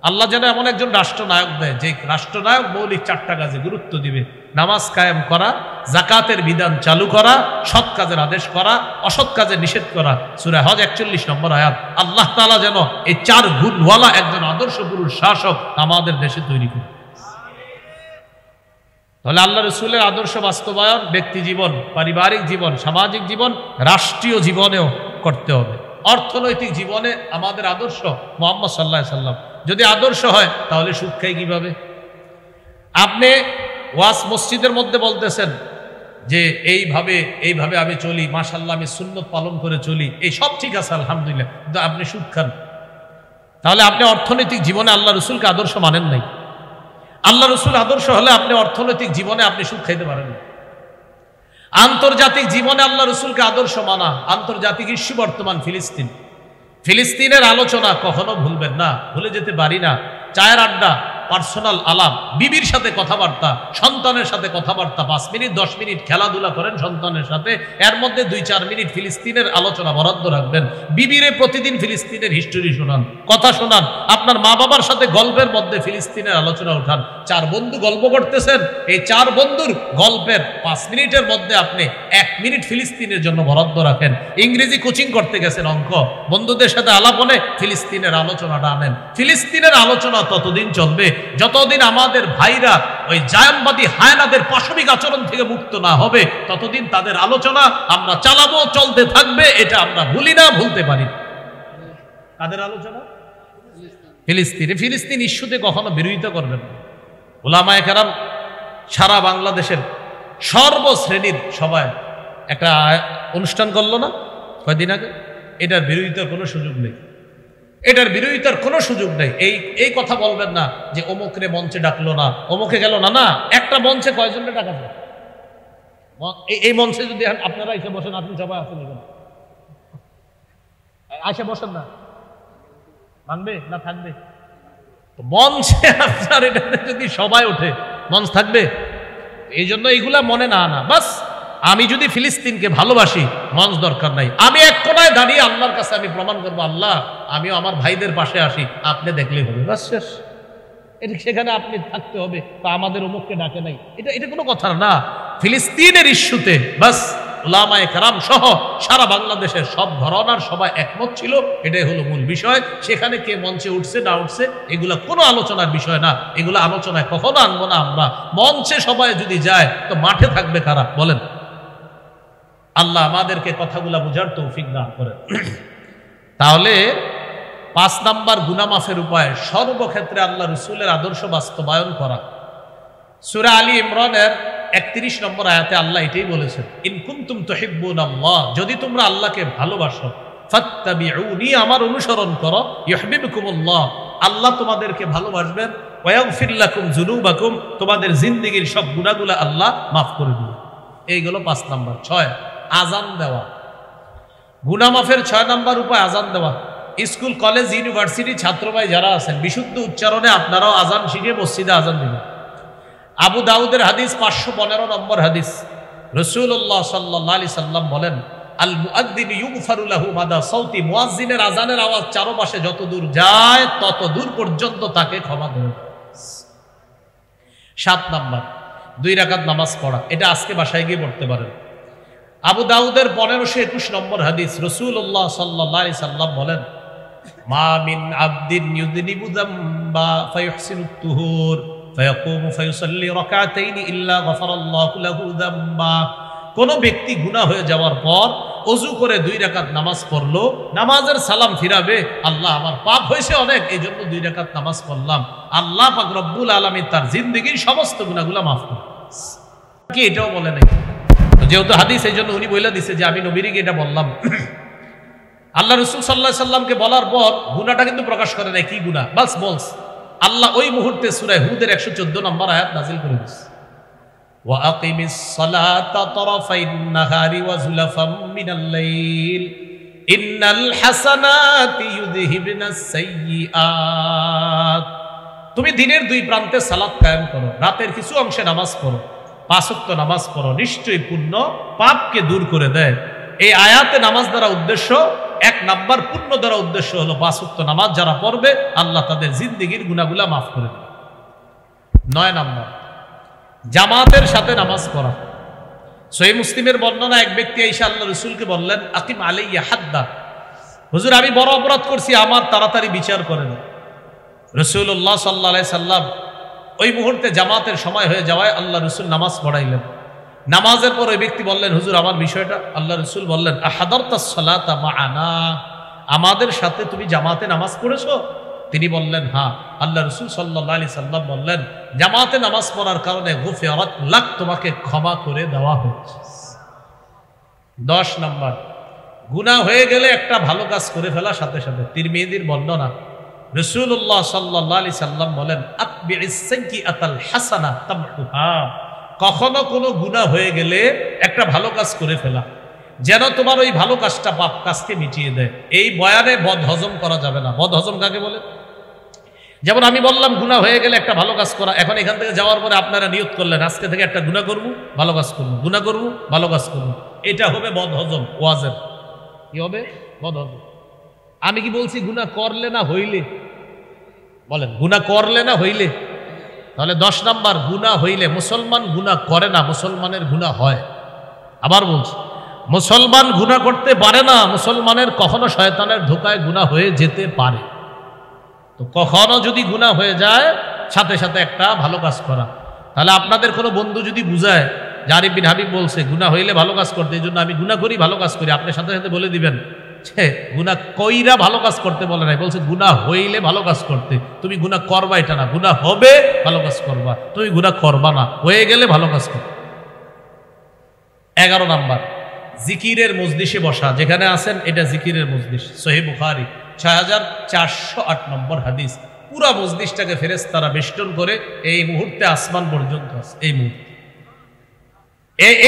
আল্লাহ যেন এমন একজন রাষ্ট্রনায়ক দেয় যে রাষ্ট্রনায়ক মৌলিক 4টা কাজে গুরুত্ব দিবে: নামাজ কায়েম করা, জাকাতের বিধান চালু করা, সৎ কাজের আদেশ করা, অসৎ কাজে নিষেধ করা। সূরা হজ 41 নম্বর আয়াত। আল্লাহ তাআলা যেন এই 4 গুণওয়ালা একজন আদর্শ পুরুষ শাসক আমাদের দেশে তৈরি করে। তাহলে আল্লাহ রাসূলের আদর্শ বাস্তবায়ন ব্যক্তি জীবন, পারিবারিক জীবন, সামাজিক জীবন, রাষ্ট্রীয় জীবনেও করতে হবে। অর্থনৈতিক জীবনে আমাদের আদর্শ মুহাম্মদ সাল্লাল্লাহু আলাইহি সাল্লাম। যদি আদর্শ হয় তাহলে সুদ খাই কিভাবে? আপনি ওয়াজ মসজিদের মধ্যে বলতেছেন যে এইভাবে আমি চলি, মাশাআল্লাহ আমি সুন্নত পালন করে চলি, এই সব ঠিক আছে আলহামদুলিল্লাহ, কিন্তু আপনি সুদ খান, তাহলে আপনি অর্থনৈতিক জীবনে আল্লাহ রাসূলকে আদর্শ মানেন নাই। আল্লাহ রাসূল আদর্শ হলে আপনি অর্থনৈতিক জীবনে আপনি সুদ খাইতে পারেন না। আন্তর্জাতিক জীবনে আল্লাহ রাসূলকে আদর্শ মানা। আন্তর্জাতিক ইস্যু বর্তমান ফিলিস্তিনের আলোচনা কখনো ভুলবেন না, ভুলে যেতে পারি না। চায়ের আড্ডা, পার্সোনাল আলাপ, বিবির সাথে কথাবার্তা, সন্তানের সাথে কথাবার্তা, 5 মিনিট 10 মিনিট খেলাধুলা করেন সন্তানের সাথে, এর মধ্যে 2-4 মিনিট ফিলিস্তিনের আলোচনা বরাদ্দ রাখবেন। বিবিরে প্রতিদিন ফিলিস্তিনের হিস্টোরি শোনান, কথা শোনান। আপনার মা বাবার সাথে গল্পের মধ্যে ফিলিস্তিনের আলোচনা উঠান। 4 বন্ধু গল্প করতেছেন, এই 4 বন্ধুর গল্পের 5 মিনিটের মধ্যে আপনি 1 মিনিট ফিলিস্তিনের জন্য বরাদ্দ রাখেন। ইংরেজি কোচিং করতে গেছেন, অঙ্ক বন্ধুদের সাথে আলাপনে ফিলিস্তিনের আলোচনাটা আনেন। ফিলিস্তিনের আলোচনা ততদিন চলবে যতদিন আমাদের ভাইরা ওই জায়নবাদী হায়নাদের পাশবিক আচরণ থেকে মুক্ত না হবে, ততদিন তাদের আলোচনা আমরা চালাবো, চলতে থাকবে। এটা আমরা ভুলি না, ভুলতে পারি। তাদের আলোচনা ফিলিস্তিন ইস্যুতে কখনো বিরোধিতা করবেন না। উলামায়ে কেরাম সারা বাংলাদেশের সর্বশ্রেণীর সবাই একটা অনুষ্ঠান করলো না কয়দিন আগে? এটার বিরোধিতার কোনো সুযোগ নেই, এটার বিরোধিতার কোনো সুযোগ নেই। এই কথা বলবেন না যে অমুকরে মঞ্চে ডাকলো না, অমুকে গেল না। না, একটা মঞ্চে কয়জনকে ডাকা যায়? এই মঞ্চে যদি আপনারা এসে বসেন, আপনি সবাই আসেন, এখানে এসে বসেন না, মানবে না থাকবে? মঞ্চে আপনার এটাতে যদি সবাই ওঠে, মঞ্চ থাকবে? এই জন্য এইগুলা মনে না আনা। বাস আমি যদি ফিলিস্তিনকে ভালোবাসি, মঞ্চ দরকার নাই। আমি এক কোনায় দাঁড়িয়ে আল্লাহর কাছে আমি প্রমাণ করবো, আল্লাহ আমিও আমার ভাইদের পাশে আসি, আপনি দেখলেই হবে, বাস শেষ। এটা সেখানে আপনি থাকতে হবে, তা আমাদের অমুককে ডাকে নাই, এটা কোনো কথা না। ফিলিস্তিনের ইস্যুতে বাস উলামায়ে কেরাম সহ সারা বাংলাদেশের সব ঘরানার সবাই একমত ছিল, এটাই হলো মূল বিষয়। সেখানে কে মঞ্চে উঠছে না উঠছে এগুলা কোনো আলোচনার বিষয় না, এগুলো আলোচনায় কখনো আনবো না আমরা। মঞ্চে সবাই যদি যায় তো মাঠে থাকবে কারা বলেন? আল্লাহ আমাদেরকে কথাগুলা বুঝার তৌফিক দান করেন। তাহলে 5 নাম্বার গুনাহ মাফের উপায় সর্বক্ষেত্রে আল্লাহ রাসূলের আদর্শ বাস্তবায়ন করা। সূরা আলী ইমরানের 31 নম্বর আয়াতে আল্লাহ এটাই বলেছেন, ইন কুনতুম তুহিব্বুনাল্লাহ, যদি তোমরা আল্লাহকে ভালোবাসো, ফাত্তাবিউনি, আমার অনুসরণ করো, ইউহিব্বুকুমুল্লাহ, আল্লাহ তোমাদেরকে ভালোবাসবেন, ওয়া ইয়াগফির লাকুম যুনুবাকুম, তোমাদের জিন্দেগীর সব গুনাহগুলো আল্লাহ মাফ করে দিবেন। এইগুলো 5 নাম্বার। 6 আযান দেওয়া। গুনাহ মাফের 6 নাম্বার উপায় আযান দেওয়া। স্কুল কলেজ ইউনিভার্সিটি ছাত্র ভাই যারা আছেন, বিশুদ্ধ উচ্চারণে আপনারাও আযান শিখে মসজিদে আযান দিবেন। আবু দাউদের হাদিস 515 নম্বর হাদিস, রাসূলুল্লাহ সাল্লাল্লাহু আলাইহি সাল্লাম বলেন, আল মুআদ্দিন ইউগফারু লাহু মাদা সাউতি, মুয়াজ্জিনের আযানের আওয়াজ চারপাশে যত দূর যায় তত দূর পর্যন্ত তাকে ক্ষমা করে। 7 নাম্বার 2 রাকাত নামাজ পড়া। এটা আজকে বাসায় গিয়ে পড়তে পারেন। আবু দাউদের 1521 নম্বর হাদিস, রাসূলুল্লাহ সাল্লাল্লাহু আলাইহি সাল্লাম বলেন, মা মিন আবদিন ইউযনিবু যামবা ফায়ুহসিনুত তুহুর ফায়াকুমু ফায়ুসাল্লি রাকাতাইন ইল্লা গফারাল্লাহু লাহু যামবা। কোন ব্যক্তি গুনাহ হয়ে যাওয়ার পর ওযু করে 2 রাকাত নামাজ পড়লো, নামাজের সালাম ফিরাবে, আল্লাহ আমার পাপ হয়েছে অনেক, এই জন্য 2 রাকাত নামাজ পড়লাম, আল্লাহ পাক রব্বুল আলামিন তার জিন্দেগীর সমস্ত গুনাহগুলো মাফ করে। কি এটাও বলে নাই? যেহেতু হাদিস, এই জন্য উনি বলে দিছে যে আমি নবীকে এটা বললাম। আল্লাহ রাসূল সাল্লাল্লাহু আলাইহি সাল্লামকে বলার পর গুনাহটা কিন্তু প্রকাশ করে নাই, কি গুনাহ বাস বলস। আল্লাহ ওই মুহূর্তে সূরা হুদের 114 নম্বর আয়াত নাযিল করে দিয়েছে, ওয়া আকিমিস সালাতা তারাফাইন নাহারি ওয়া যুলাফাম মিনাল লাইল ইন্নাল হাসানাতি ইউযহিবনাস সাইয়্যাত। তুমি দিনের 2 প্রান্তে সালাত কায়েম করো, রাতের কিছু অংশে নামাজ পড়ো, 5 ওয়াক্ত নামাজ পড়ো, নিশ্চয়ই পুণ্য পাপকে দূর করে দেয়। এই আয়াতে নামাজ দ্বারা উদ্দেশ্য এক নাম্বার পূর্ণ দ্বারা উদ্দেশ্য হলো 5 ওয়াক্ত নামাজ যারা পড়বে আল্লাহ তাদের জিন্দেগীর গুনাহগুলা মাফ করে দেবে। 9 নাম্বার জামাতের সাথে নামাজ পড়া। সহিহ মুসলিমের বর্ণনা, এক ব্যক্তি এসে আল্লাহ রাসূলকে বললেন, আকিম আলাইয়া হাদ্দা, হুজুর আমি বড় অপরাধ করছি, আমার তাড়াতাড়ি বিচার করেন। রাসূলুল্লাহ সাল্লাল্লাহু আলাইহি সাল্লাম ওই মুহূর্তে জামাতের সময় হয়ে যাওয়ায় আল্লাহ রাসূল নামাজ পড়াইলেন। নামাজের পর ওই ব্যক্তি বললেন, হুজুর আমার বিষয়টা। আল্লাহ রাসূল বললেন, আহাদারতাস সালাতা মাআনা, আমাদের সাথে তুমি জামাতে নামাজ পড়েছো? তিনি বললেন হ্যাঁ। আল্লাহ রাসূল সাল্লাল্লাহু আলাইহি সাল্লাম বললেন, জামাতে নামাজ পড়ার কারণে গুফিরাত লাক, তোমাকে ক্ষমা করে দেওয়া হচ্ছে। 10 নাম্বার গুনাহ হয়ে গেলে একটা ভালো কাজ করে ফেলার সাথে সাথে, তিরমিজির বর্ণনা, রাসূলুল্লাহ সাল্লাল্লাহু আলাইহি সাল্লাম বলেন, আতবিইস সাইয়্যাতাল হাসানা তামহুহা, কখনো কোনো গুনাহ হয়ে গেলে একটা ভালো কাজ করে ফেলা, যেন তোমার ওই ভালো কাজটা পাপ কাজকে মিটিয়ে দেয়। এই বয়ানে বদ হজম করা যাবে না। বদ হজম কাকে বলে? যেমন আমি বললাম গুনাহ হয়ে গেলে একটা ভালো কাজ করা, এখন এখান থেকে যাওয়ার পরে আপনারা নিয়ত করলেন আজকে থেকে একটা গুনাহ করব, ভালো কাজ করব, গুনাহ করব, ভালো কাজ করব, এটা হবে বদ হজম। ওয়াজের কি হবে? বদ হজম। আমি কি বলছি গুনাহ করলে না হইলে? বলেন, গুনাহ করলে না হইলে? তাহলে 10 নাম্বার গুনাহ হইলে, মুসলমান গুনাহ করে না, মুসলমানের গুনাহ হয়। আবার বলছি, মুসলমান গুনাহ করতে পারে না, মুসলমানের কখনো শয়তানের ধোকায় গুনাহ হয়ে যেতে পারে। তো কখনো যদি গুনাহ হয়ে যায়, সাথে সাথে একটা ভালো কাজ করা। তাহলে আপনাদের কোনো বন্ধু যদি বুঝায় যে আরিফ বিন হাবিব বলছে গুনাহ হইলে ভালো কাজ করতে, এই জন্য আমি গুনাহ করি, ভালো কাজ করি, আপনি সাথে সাথে বলে দিবেন গুনাহ কইরা ভালো কাজ করতে বলে নাই, বলছে গুনাহ হইলে ভালো কাজ করতে। তুমি গুনাহ করবা এটা না, গুনাহ হবে ভালো কাজ করবা, তুমি গুনাহ করবা না, হয়ে গেলে ভালো কাজ করবা। 11 নাম্বার জিকিরের মজলিসে বসা। যেখানে আছেন এটা জিকিরের মজলিস। সহিহ বুখারী 6408 নম্বর হাদিস। পুরা মজলিসটাকে ফেরেশতারা বেষ্টন করে এই মুহূর্তে আসমান পর্যন্ত আছে। এই মুহূর্তে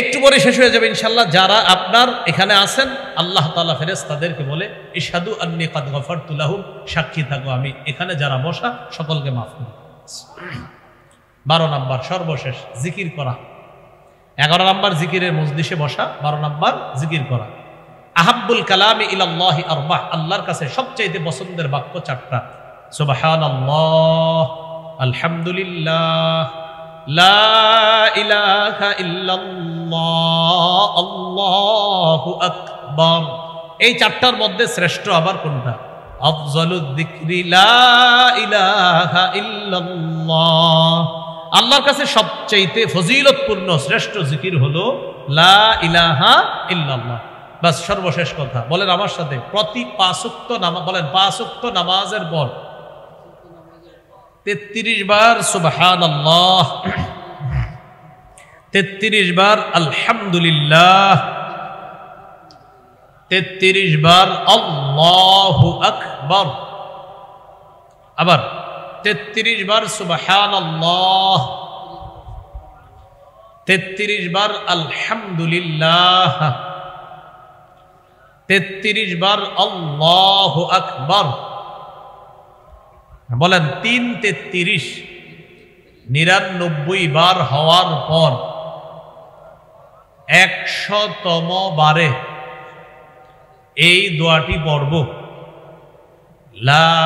একটু পরে শেষ হয়ে যাবে ইনশাআল্লাহ। যারা আপনার এখানে আছেন, আল্লাহ তাআলা ফেরেশতাদেরকে বলে, ইশহাদু আন্নী কাদ গফারতু লাহুম, সাক্ষী থাকো আমি এখানে যারা বসা সকলকে মাফ করি। 12 নাম্বার সর্বশেষ জিকির করা। 11 নাম্বার জিকিরের মজলিসে বসা, 12 নাম্বার জিকির করা। আহাব্বুল কালামি ইলাল্লাহি আরবাহ, আল্লাহর কাছে সবচেয়ে পছন্দের বাক্য 4টা। সুবহানাল্লাহ, আলহামদুলিল্লাহ, লা ইলাহা ইল্লাল্লাহ, আল্লাহু আকবার। এই 4টার মধ্যে শ্রেষ্ঠ আবার কোনটা? আফজালুদ যিকরি লা ইলাহা ইল্লাল্লাহ। আল্লাহর কাছে সবচেয়ে ফজিলতপূর্ণ শ্রেষ্ঠ জিকির হলো লা ইলাহা ইল্লাল্লাহ। বাস, সর্বশেষ কথা বলেন আমার সাথে, প্রতি 5 ওয়াক্ত নামাজ, বলেন 5 ওয়াক্ত নামাজের পর 33 বার সুবহানাল্লাহ, 33 বার আলহামদুলিল্লাহ, 33 বার আল্লাহু আকবার, আবার 33 বার সুবহানাল্লাহ, 33 বার আলহামদুলিল্লাহ, 33 বার আল্লাহু আকবার। বলেন 3 33 99 বার হওয়ার পর 100তম বারে এই দোয়াটি পড়ব, লা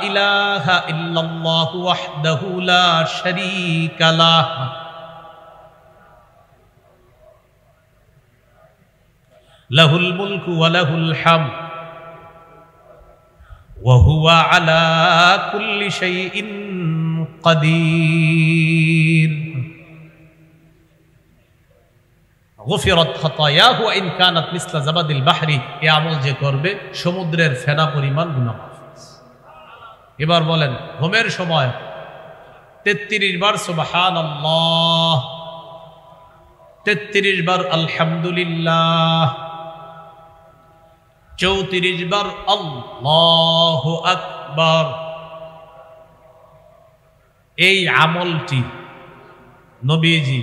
ইলাহা ইল্লাল্লাহু ওয়াহদাহু লা শারীকা লাহ, লাহুল মুলকু ওয়া লাহুল হামদ, ওয়া হুয়া আলা কুল্লি শাইইন কাদির, গুফিরাত খাতায়াহু ইন কানাত মিসলা জাবাদিল বাহরি। এই আমল যে করবে সমুদ্রের ফেনা পরিমাণ গুনাহ মাফ। এবার বলেন ঘুমের সময় 33 বার সুবহানাল্লাহ, 33 বার আলহামদুলিল্লাহ, 34 বার আল্লাহু আকবার। এই আমলটি নবীজি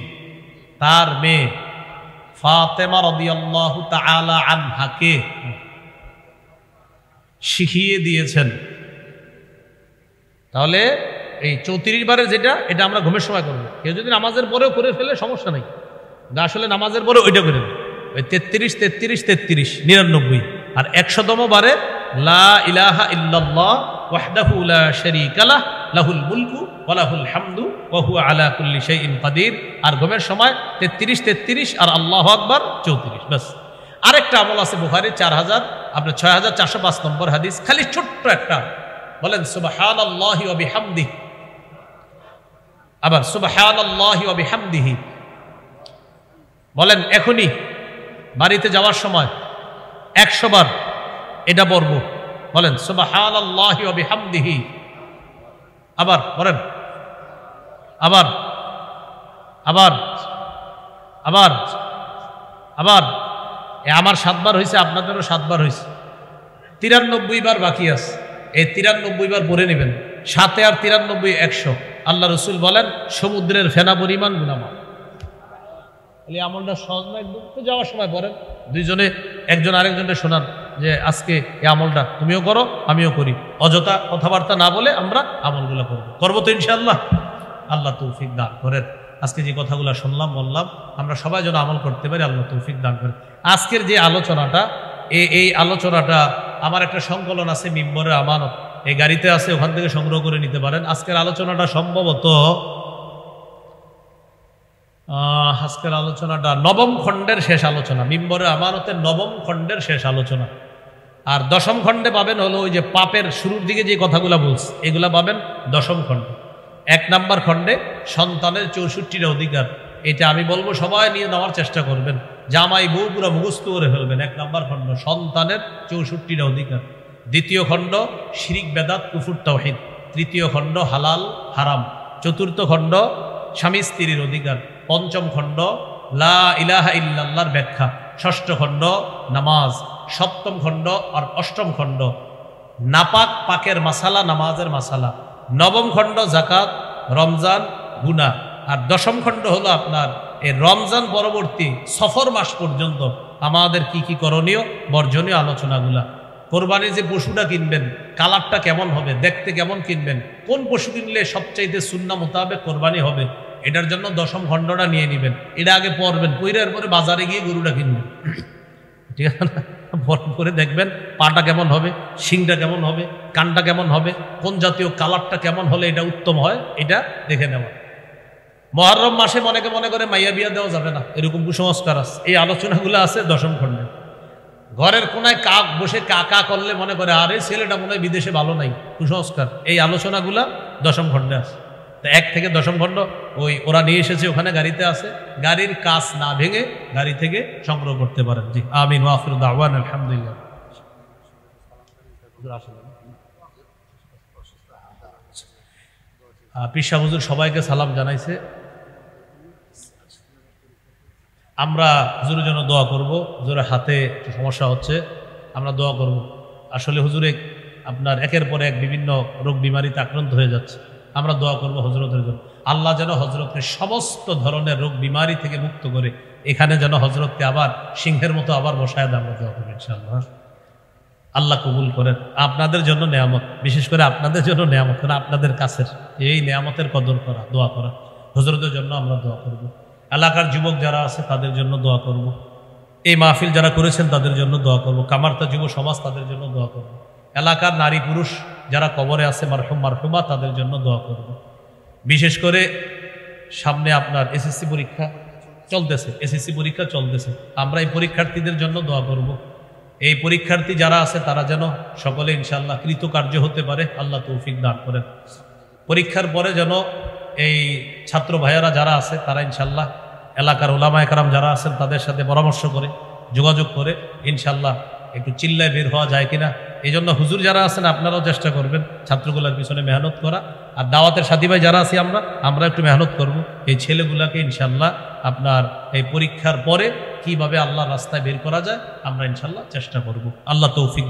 তার মেয়ে ফাতেমা রাদিয়াল্লাহু তাআলা আনহাকে শিখিয়ে দিয়েছেন। তাহলে এই 34 বারের যেটা, এটা আমরা ঘুমের সময় করব। কেউ যদি নামাজের পরেও করে ফেলে সমস্যা নেই, আসলে নামাজের পরে ওইটা করে ওই 33 33 33 99 আর 100তম বারে লা ইলাহা ইল্লাল্লাহ ওয়াহদাহু লা শারীকা লাহ লাহুল মুলকু ওয়া লাহুল হামদু ওয়া হুয়া আলা কুল্লি শাইইন কাদির। আর ঘুমের সময় 33 আর আল্লাহু আকবার 34। বাস। আরেকটা আমল আছে বুখারী 6405 নম্বর হাদিস, খালি ছোট্ট একটা, বলেন সুবহানাল্লাহি ওয়া বিহামদিহি, আবার সুবহানাল্লাহি ওয়া বিহামদিহি বলেন। এখনই বাড়িতে যাওয়ার সময় 100 বার এটা পড়ব, বলেন সুবহানাল্লাহি ওয়া বিহামদিহি। আবার বলেন, আবার আবার আবার আবার। আমার 7 বার হয়েছে, আপনাদেরও 7 বার হয়েছে, 93 বার বাকি আছে। এই 93 বার পড়ে নেবেন, 7 আর 93 100। আল্লাহ রসুল বলেন সমুদ্রের ফেনা পরিমাণ গুনাহ। এই আমলটা সহজ না একদম, তো যাওয়ার সময় পড়েন, দুইজনে একজন আরেকজনকে শোনান যে আজকে এই আমলটা তুমিও করো আমিও করি, অযথা কথাবার্তা না বলে আমরা আমলগুলো করবো তো ইনশাআল্লাহ। আল্লাহ তৌফিক দান করেন। আজকে যে কথাগুলো শুনলাম বললাম, আমরা সবাই যেন আমল করতে পারি, আল্লাহ তৌফিক দান করেন। আজকের যে আলোচনাটা, এই আলোচনাটা আমার একটা সংকলন আছে মিম্বরের আমানত, এই গাড়িতে আছে, ওখান থেকে সংগ্রহ করে নিতে পারেন। আজকের আলোচনাটা সম্ভবত আজকের আলোচনাটা 9ম খণ্ডের শেষ আলোচনা, মিম্বরের আমানতের 9ম খণ্ডের শেষ আলোচনা। আর 10ম খণ্ডে পাবেন হলো ওই যে পাপের শুরুর দিকে যে কথাগুলো বলছে এগুলা পাবেন 10ম খণ্ডে। 1 নম্বর খণ্ডে সন্তানের 64টা অধিকার, এটা আমি বলবো সবাই নিয়ে নেওয়ার চেষ্টা করবেন, জামাই বউ পুরো মুখস্থ করে ফেলবেন। 1 নম্বর খণ্ড সন্তানের 64টা অধিকার। 2য় খণ্ড শিরিক বেদাত কুফর তাওহীদ। 3য় খণ্ড হালাল হারাম। 4র্থ খণ্ড স্বামী স্ত্রীর অধিকার। 5ম খণ্ড লা ইলাহা ইল্লাল্লাহর ব্যাখ্যা। 6ষ্ঠ খণ্ড নামাজ। 7ম খণ্ড আর 8ম খণ্ড নাপাক পাকের মাসালা, নামাজের মাসালা। 9ম খণ্ড জাকাত, রমজান, গুনাহ। আর 10ম খণ্ড হলো আপনার এই রমজান পরবর্তী সফর মাস পর্যন্ত আমাদের কি কি করণীয় বর্জনীয় আলোচনাগুলা। কোরবানির যে পশুটা কিনবেন কালারটা কেমন হবে, দেখতে কেমন কিনবেন, কোন পশু কিনলে সবচাইতে সুন্নাহ মোতাবেক কোরবানি হবে, এটার জন্য 10ম খণ্ডটা নিয়ে নেবেন। এটা আগে পড়বেন, পড়ে এরপরে বাজারে গিয়ে গরুটা কিনবেন, ঠিক আছে না? পরে দেখবেন পাটা কেমন হবে, শিংটা কেমন হবে, কানটা কেমন হবে, কোন জাতীয় কালারটা কেমন হলে এটা উত্তম হয়, এটা দেখে নেওয়া। মুহররম মাসে মনে করে মাইয়া বিয়া দেওয়া যাবে না, এরকম কুসংস্কার আছে। এই আলোচনাগুলো আছে 10ম খণ্ডে। ঘরের কোনায় কাক বসে কাকা করলে মনে করে আরে ছেলেটা মনে হয় বিদেশে ভালো নাই, কুসংস্কার। এই আলোচনাগুলা 10ম খণ্ডে আছে। তো 1 থেকে 10ম খণ্ড ওরা নিয়ে এসেছে, ওখানে গাড়িতে আছে। গাড়ির কাজ না ভেঙে গাড়ি থেকে সংগ্রহ করতে পারেন। জি আমিন ওয়া আখিরু দাওয়ানা আলহামদুলিল্লাহ। পিসা হুজুর সবাইকে সালাম জানাইছে। আমরা হুজুরের জন্য দোয়া করব। হুজুরের হাতে একটু সমস্যা হচ্ছে, আমরা দোয়া করব। আসলে হুজুরে আপনার একের পর এক বিভিন্ন রোগ বিমারিতে আক্রান্ত হয়ে যাচ্ছে। আমরা দোয়া করব হজরতের জন্য, আল্লাহ যেন হজরতকে সমস্ত ধরনের রোগ বিমারি থেকে মুক্ত করে এখানে যেন হজরতকে আবার সিংহের মতো আবার বসায় দেয়। আমরা দোয়া করবো ইনশাআল্লাহ। আল্লাহ কবুল করেন। আপনাদের জন্য নেয়ামত, বিশেষ করে আপনাদের জন্য নেয়ামত, কারণ আপনাদের কাছের এই নেয়ামতের কদর করা, দোয়া করা। হজরতের জন্য আমরা দোয়া করব। এলাকার যুবক যারা আছে তাদের জন্য দোয়া করব। এই মাহফিল যারা করেছেন তাদের জন্য দোয়া করব। কামারতা যুব সমাজ তাদের জন্য দোয়া করব। এলাকার নারী পুরুষ যারা কবরে আছে মারহুম মারহুমা তাদের জন্য দোয়া করব। বিশেষ করে সামনে আপনার এসএসসি পরীক্ষা চলতেছে, এসএসসি পরীক্ষা চলতেছে। আমরা এই পরীক্ষার্থীদের জন্য দোয়া করব। এই পরীক্ষার্থী যারা আছে তারা যেন সকলে ইনশাআল্লাহ কৃতকার্য হতে পারে, আল্লাহ তৌফিক দান করেন। পরীক্ষার পরে যেন এই ছাত্র ভাইয়ারা যারা আছে তারা ইনশাআল্লাহ এলাকার ওলামায়ে কেরাম যারা আছেন তাদের সাথে পরামর্শ করে যোগাযোগ করে ইনশাআল্লাহ একটু চিল্লায় বের হওয়া যায় কিনা। এই জন্য হুজুর যারা আছেন আপনারাও চেষ্টা করবেন ছাত্রগুলোর পিছনে মেহনত করা। আর দাওয়াতের সাথী ভাই যারা আছি আমরা একটু মেহনত করব এই ছেলেগুলাকে ইনশাআল্লাহ আপনার এই পরীক্ষার পরে কিভাবে আল্লাহর রাস্তায় বের করা যায় আমরা ইনশাআল্লাহ চেষ্টা করব। আল্লাহ তৌফিক